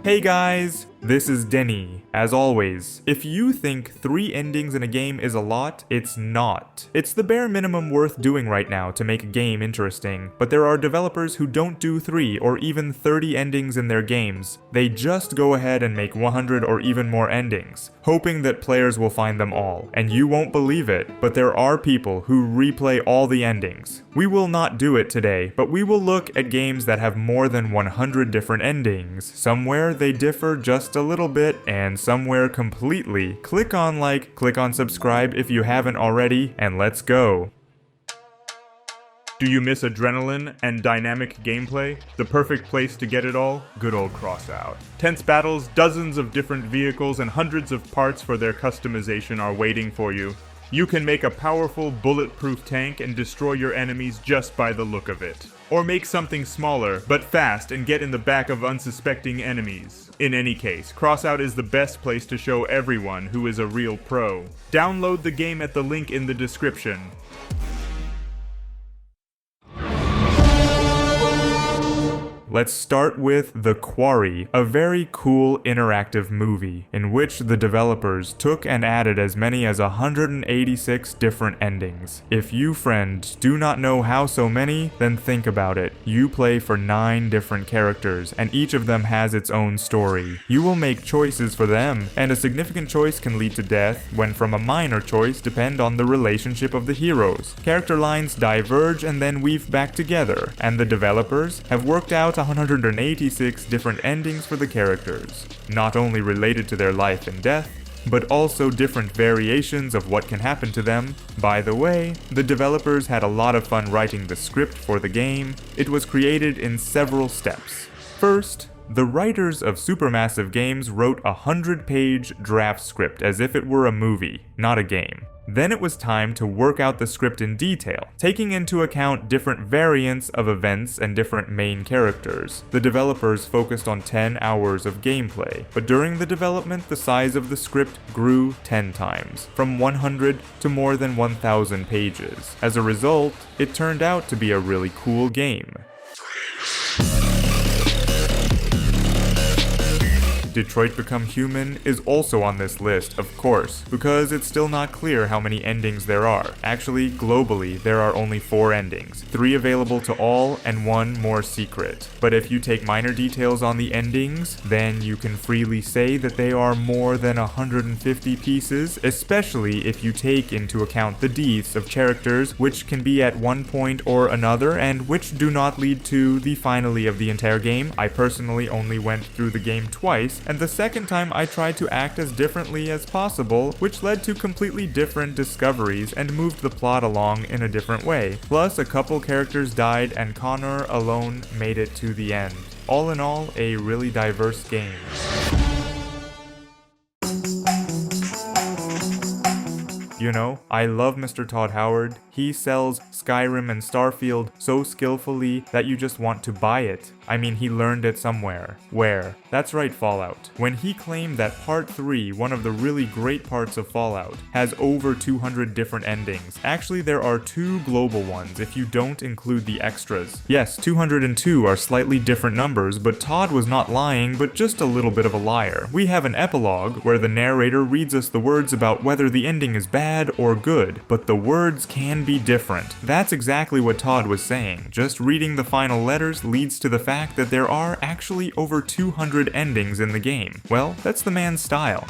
Hey guys, this is Deni. As always, if you think 3 endings in a game is a lot, it's not. It's the bare minimum worth doing right now to make a game interesting, but there are developers who don't do 3 or even 30 endings in their games. They just go ahead and make 100 or even more endings, hoping that players will find them all. And you won't believe it, but there are people who replay all the endings. We will not do it today, but we will look at games that have more than 100 different endings. Somewhere they differ just a little bit, and somewhere completely. Click on like, click on subscribe if you haven't already, and let's go. Do you miss adrenaline and dynamic gameplay? The perfect place to get it all? Good old Crossout. Tense battles, dozens of different vehicles, and hundreds of parts for their customization are waiting for you. You can make a powerful, bulletproof tank and destroy your enemies just by the look of it. Or make something smaller, but fast, and get in the back of unsuspecting enemies. In any case, Crossout is the best place to show everyone who is a real pro. Download the game at the link in the description. Let's start with The Quarry, a very cool interactive movie, in which the developers took and added as many as 186 different endings. If you, friend, do not know how so many, then think about it. You play for 9 different characters, and each of them has its own story. You will make choices for them, and a significant choice can lead to death, when from a minor choice depend on the relationship of the heroes. Character lines diverge and then weave back together, and the developers have worked out 186 different endings for the characters, not only related to their life and death, but also different variations of what can happen to them. By the way, the developers had a lot of fun writing the script for the game. It was created in several steps. First, the writers of Supermassive Games wrote a 100-page draft script as if it were a movie, not a game. Then it was time to work out the script in detail, taking into account different variants of events and different main characters. The developers focused on 10 hours of gameplay, but during the development the size of the script grew 10 times, from 100 to more than 1,000 pages. As a result, it turned out to be a really cool game. Detroit Become Human is also on this list, of course, because it's still not clear how many endings there are. Actually, globally, there are only 4 endings, 3 available to all and 1 more secret. But if you take minor details on the endings, then you can freely say that they are more than 150 pieces, especially if you take into account the deaths of characters which can be at one point or another and which do not lead to the finale of the entire game. I personally only went through the game twice, and the second time I tried to act as differently as possible, which led to completely different discoveries and moved the plot along in a different way. Plus, a couple characters died and Connor alone made it to the end. All in all, a really diverse game. You know, I love Mr. Todd Howard. He sells Skyrim and Starfield so skillfully that you just want to buy it. I mean, he learned it somewhere. Where? That's right, Fallout. When he claimed that Part 3, one of the really great parts of Fallout, has over 200 different endings. Actually, there are 2 global ones if you don't include the extras. Yes, 202 are slightly different numbers, but Todd was not lying, but just a little bit of a liar. We have an epilogue where the narrator reads us the words about whether the ending is bad or good, but the words can be different. That's exactly what Todd was saying. Just reading the final letters leads to the fact that there are actually over 200 endings in the game. Well, that's the man's style.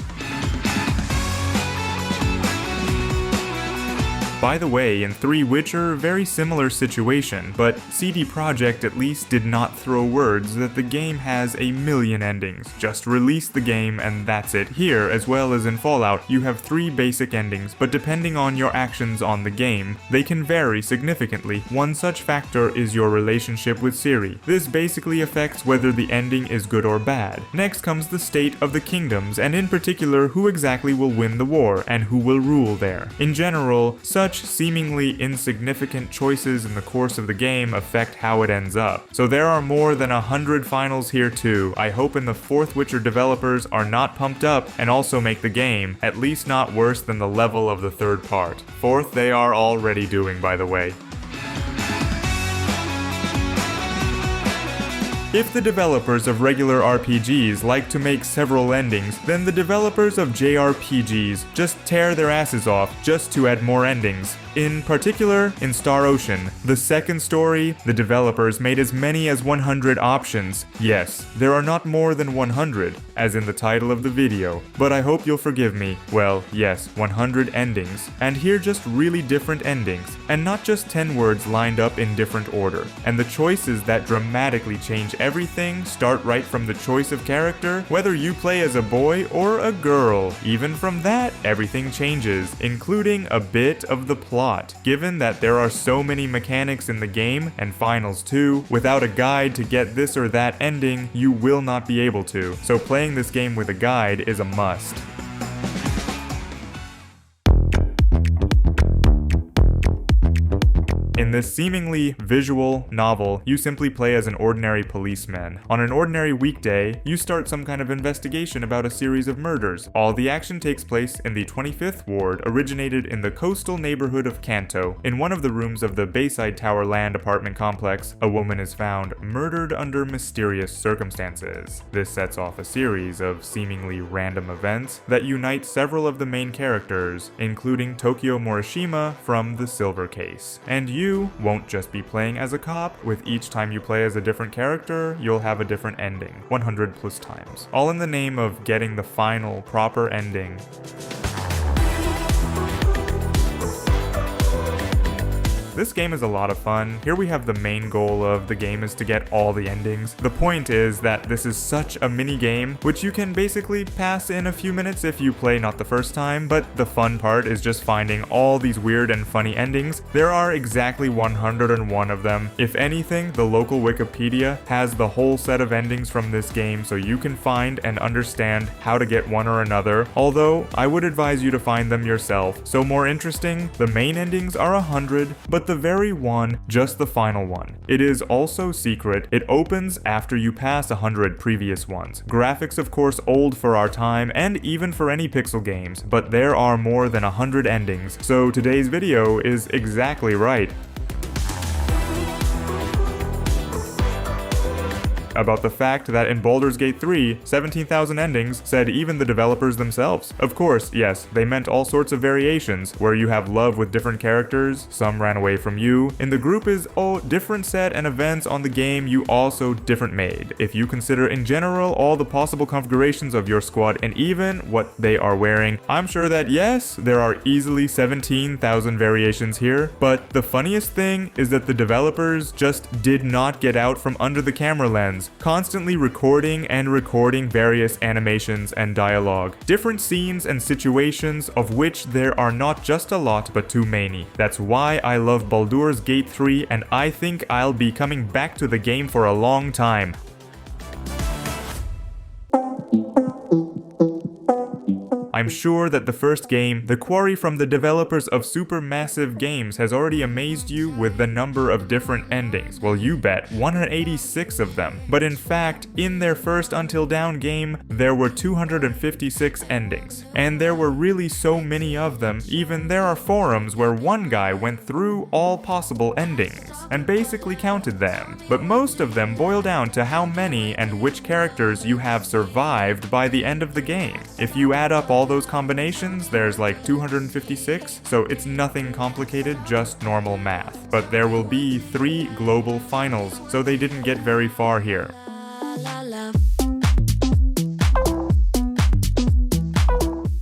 By the way, in 3 Witcher, very similar situation, but CD Projekt at least did not throw words that the game has a million endings. Just release the game and that's it. Here, as well as in Fallout, you have 3 basic endings, but depending on your actions on the game, they can vary significantly. One such factor is your relationship with Ciri. This basically affects whether the ending is good or bad. Next comes the state of the kingdoms, and in particular, who exactly will win the war, and who will rule there. In general, such seemingly insignificant choices in the course of the game affect how it ends up. So there are more than 100 finals here too. I hope in the 4th Witcher developers are not pumped up and also make the game, at least not worse than the level of the 3rd part. 4th they are already doing, by the way. If the developers of regular RPGs like to make several endings, then the developers of JRPGs just tear their asses off just to add more endings. In particular, in Star Ocean, the second story, the developers made as many as 100 options. Yes, there are not more than 100, as in the title of the video, but I hope you'll forgive me. Well, yes, 100 endings, and here just really different endings, and not just 10 words lined up in different order. And the choices that dramatically change everything start right from the choice of character, whether you play as a boy or a girl. Even from that, everything changes, including a bit of the plot. Given that there are so many mechanics in the game, and finals too, without a guide to get this or that ending, you will not be able to. So playing this game with a guide is a must. In this seemingly visual novel, you simply play as an ordinary policeman. On an ordinary weekday, you start some kind of investigation about a series of murders. All the action takes place in the 25th Ward, originated in the coastal neighborhood of Kanto. In one of the rooms of the Bayside Tower Land apartment complex, a woman is found murdered under mysterious circumstances. This sets off a series of seemingly random events that unite several of the main characters, including Tokyo Morishima from the Silver Case. And you won't just be playing as a cop. With each time you play as a different character, you'll have a different ending, 100 plus times. All in the name of getting the final, proper ending. This game is a lot of fun. Here we have the main goal of the game is to get all the endings. The point is that this is such a mini game, which you can basically pass in a few minutes if you play not the first time, but the fun part is just finding all these weird and funny endings. There are exactly 101 of them. If anything, the local Wikipedia has the whole set of endings from this game, so you can find and understand how to get one or another, although I would advise you to find them yourself. So more interesting, the main endings are 100, but the very one, just the final one. It is also secret. It opens after you pass 100 previous ones. Graphics of course old for our time and even for any pixel games, but there are more than 100 endings, so today's video is exactly right. About the fact that in Baldur's Gate 3, 17,000 endings said even the developers themselves. Of course, yes, they meant all sorts of variations, where you have love with different characters, some ran away from you. In the group is, different set and events on the game you also different made. If you consider in general all the possible configurations of your squad and even what they are wearing, I'm sure that yes, there are easily 17,000 variations here, but the funniest thing is that the developers just did not get out from under the camera lens, constantly recording various animations and dialogue, different scenes and situations of which there are not just a lot but too many. That's why I love Baldur's Gate 3 and I think I'll be coming back to the game for a long time. I'm sure that the first game, The Quarry from the developers of Supermassive Games, has already amazed you with the number of different endings. Well, you bet, 186 of them. But in fact, in their first Until Dawn game, there were 256 endings. And there were really so many of them, even there are forums where one guy went through all possible endings and basically counted them. But most of them boil down to how many and which characters you have survived by the end of the game. If you add up all those combinations, there's like 256, so it's nothing complicated, just normal math. But there will be 3 global finals, so they didn't get very far here.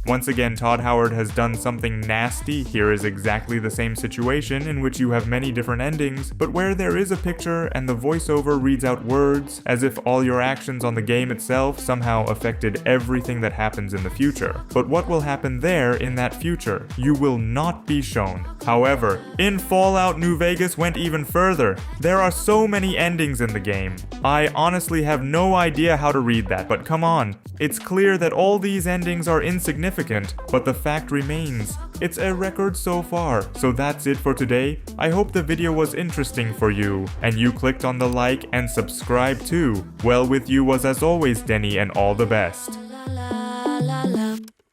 Once again, Todd Howard has done something nasty. Here is exactly the same situation in which you have many different endings, but where there is a picture and the voiceover reads out words as if all your actions on the game itself somehow affected everything that happens in the future. But what will happen there in that future? You will not be shown. However, in Fallout New Vegas went even further. There are so many endings in the game. I honestly have no idea how to read that, but come on. It's clear that all these endings are insignificant, but the fact remains. It's a record so far. So that's it for today. I hope the video was interesting for you, and you clicked on the like and subscribe too. Well with you was as always Deni, and all the best.